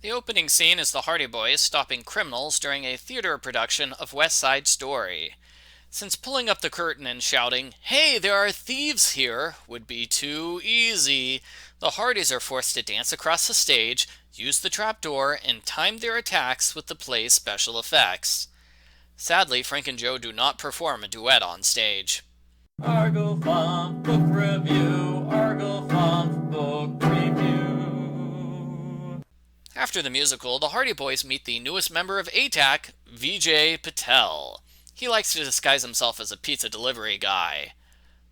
The opening scene is the Hardy Boys stopping criminals during a theater production of West Side Story. Since pulling up the curtain and shouting, "Hey, there are thieves here," would be too easy, the Hardys are forced to dance across the stage, use the trapdoor, and time their attacks with the play's special effects. Sadly, Frank and Joe do not perform a duet on stage. Argo Font Book Review, Argo Font Book Review. After the musical, the Hardy Boys meet the newest member of ATAC, VJ Patel. He likes to disguise himself as a pizza delivery guy.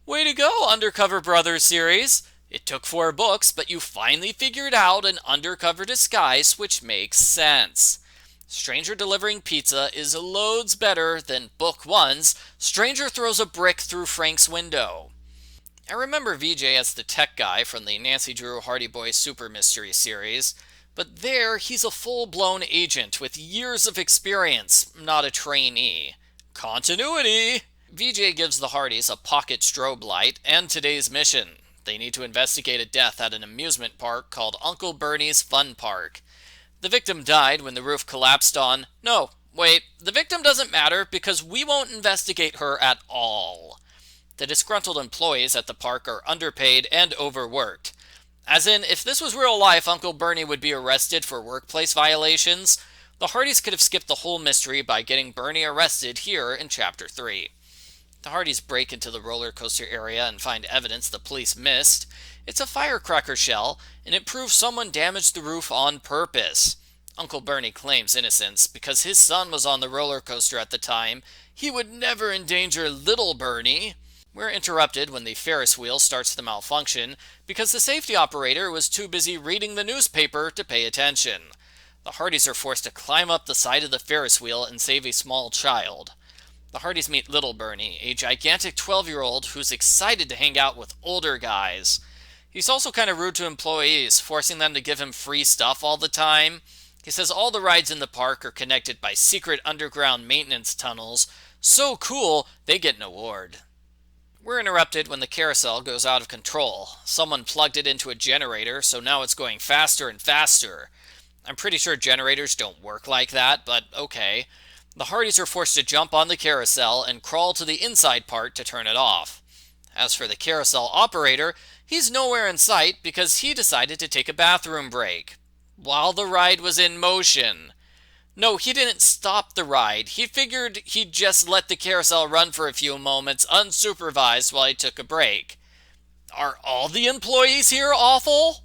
"Way to go, Undercover Brothers series! It took 4 books, but you finally figured out an undercover disguise which makes sense. Stranger delivering pizza is loads better than Book 1's Stranger throws a brick through Frank's window." I remember VJ as the tech guy from the Nancy Drew Hardy Boys Super Mystery series, but there he's a full-blown agent with years of experience, not a trainee. Continuity! VJ gives the Hardys a pocket strobe light and today's mission. They need to investigate a death at an amusement park called Uncle Bernie's Fun Park. The victim died when the roof collapsed on... No, wait, the victim doesn't matter because we won't investigate her at all. The disgruntled employees at the park are underpaid and overworked. As in, if this was real life, Uncle Bernie would be arrested for workplace violations. The Hardys could have skipped the whole mystery by getting Bernie arrested here in Chapter 3. The Hardys break into the roller coaster area and find evidence the police missed. It's a firecracker shell, and it proves someone damaged the roof on purpose. Uncle Bernie claims innocence because his son was on the roller coaster at the time. He would never endanger little Bernie. We're interrupted when the Ferris wheel starts to malfunction because the safety operator was too busy reading the newspaper to pay attention. The Hardys are forced to climb up the side of the Ferris wheel and save a small child. The Hardys meet little Bernie, a gigantic 12-year-old who's excited to hang out with older guys. He's also kind of rude to employees, forcing them to give him free stuff all the time. He says all the rides in the park are connected by secret underground maintenance tunnels. So cool, they get an award. We're interrupted when the carousel goes out of control. Someone plugged it into a generator, so now it's going faster and faster. I'm pretty sure generators don't work like that, but okay. The Hardys are forced to jump on the carousel and crawl to the inside part to turn it off. As for the carousel operator, he's nowhere in sight because he decided to take a bathroom break while the ride was in motion. No, he didn't stop the ride. He figured he'd just let the carousel run for a few moments unsupervised while he took a break. Are all the employees here awful?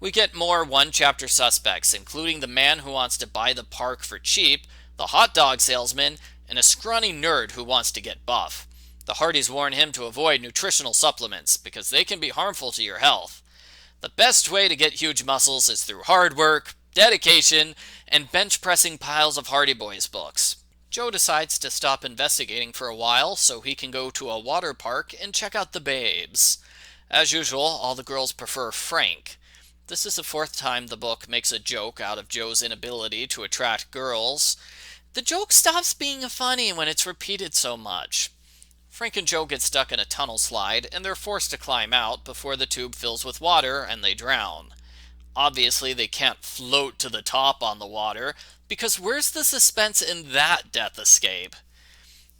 We get more one-chapter suspects, including the man who wants to buy the park for cheap, the hot dog salesman, and a scrawny nerd who wants to get buff. The Hardys warn him to avoid nutritional supplements because they can be harmful to your health. The best way to get huge muscles is through hard work, dedication, and bench pressing piles of Hardy Boys books. Joe decides to stop investigating for a while so he can go to a water park and check out the babes. As usual, all the girls prefer Frank. This is the 4th time the book makes a joke out of Joe's inability to attract girls. The joke stops being funny when it's repeated so much. Frank and Joe get stuck in a tunnel slide, and they're forced to climb out before the tube fills with water and they drown. Obviously, they can't float to the top on the water, because where's the suspense in that death escape?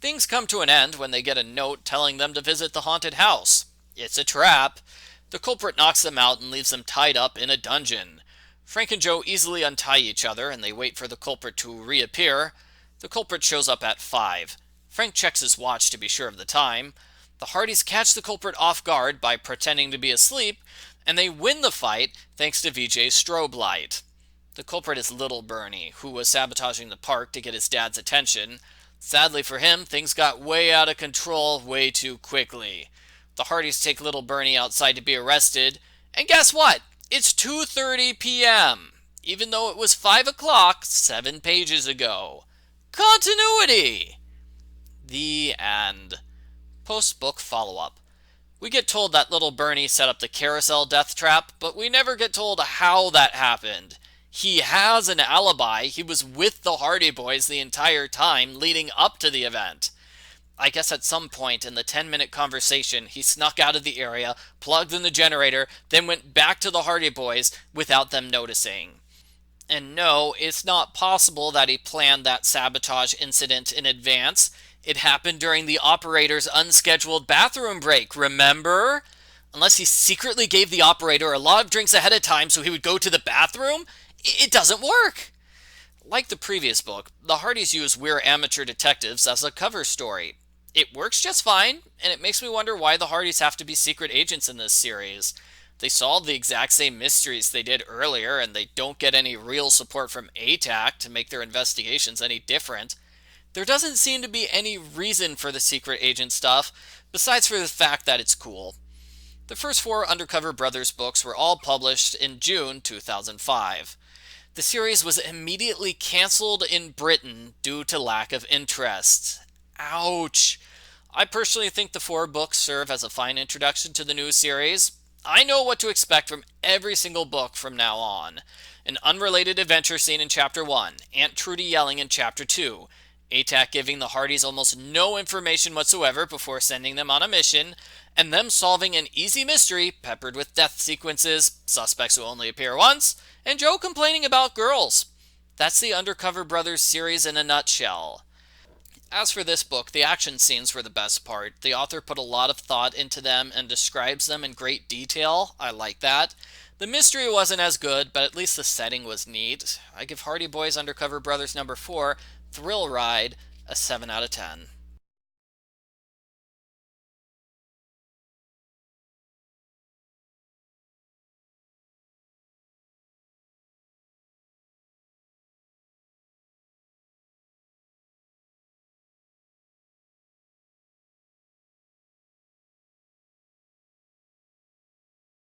Things come to an end when they get a note telling them to visit the haunted house. It's a trap. The culprit knocks them out and leaves them tied up in a dungeon. Frank and Joe easily untie each other, and they wait for the culprit to reappear. The culprit shows up at 5. Frank checks his watch to be sure of the time. The Hardys catch the culprit off guard by pretending to be asleep, and they win the fight thanks to VJ's strobe light. The culprit is little Bernie, who was sabotaging the park to get his dad's attention. Sadly for him, things got way out of control way too quickly. The Hardys take little Bernie outside to be arrested, and guess what? It's 2:30 p.m., even though it was 5 o'clock 7 pages ago. Continuity! The end. Post-book follow-up. We get told that little Bernie set up the carousel death trap, but we never get told how that happened. He has an alibi. He was with the Hardy Boys the entire time leading up to the event. I guess at some point in the 10-minute conversation, he snuck out of the area, plugged in the generator, then went back to the Hardy Boys without them noticing. And no, it's not possible that he planned that sabotage incident in advance. It happened during the operator's unscheduled bathroom break, remember? Unless he secretly gave the operator a lot of drinks ahead of time so he would go to the bathroom, it doesn't work. Like the previous book, the Hardys use We're Amateur Detectives as a cover story. It works just fine, and it makes me wonder why the Hardys have to be secret agents in this series. They solve the exact same mysteries they did earlier, and they don't get any real support from ATAC to make their investigations any different. There doesn't seem to be any reason for the secret agent stuff, besides for the fact that it's cool. The first four Undercover Brothers books were all published in June 2005. The series was immediately cancelled in Britain due to lack of interest. Ouch. I personally think the four books serve as a fine introduction to the new series. I know what to expect from every single book from now on. An unrelated adventure scene in Chapter 1, Aunt Trudy yelling in Chapter 2, ATAC giving the Hardys almost no information whatsoever before sending them on a mission, and them solving an easy mystery peppered with death sequences, suspects who only appear once, and Joe complaining about girls. That's the Undercover Brothers series in a nutshell. As for this book, the action scenes were the best part. The author put a lot of thought into them and describes them in great detail. I like that. The mystery wasn't as good, but at least the setting was neat. I give Hardy Boys Undercover Brothers number 4, Thrill Ride, a 7 out of 10.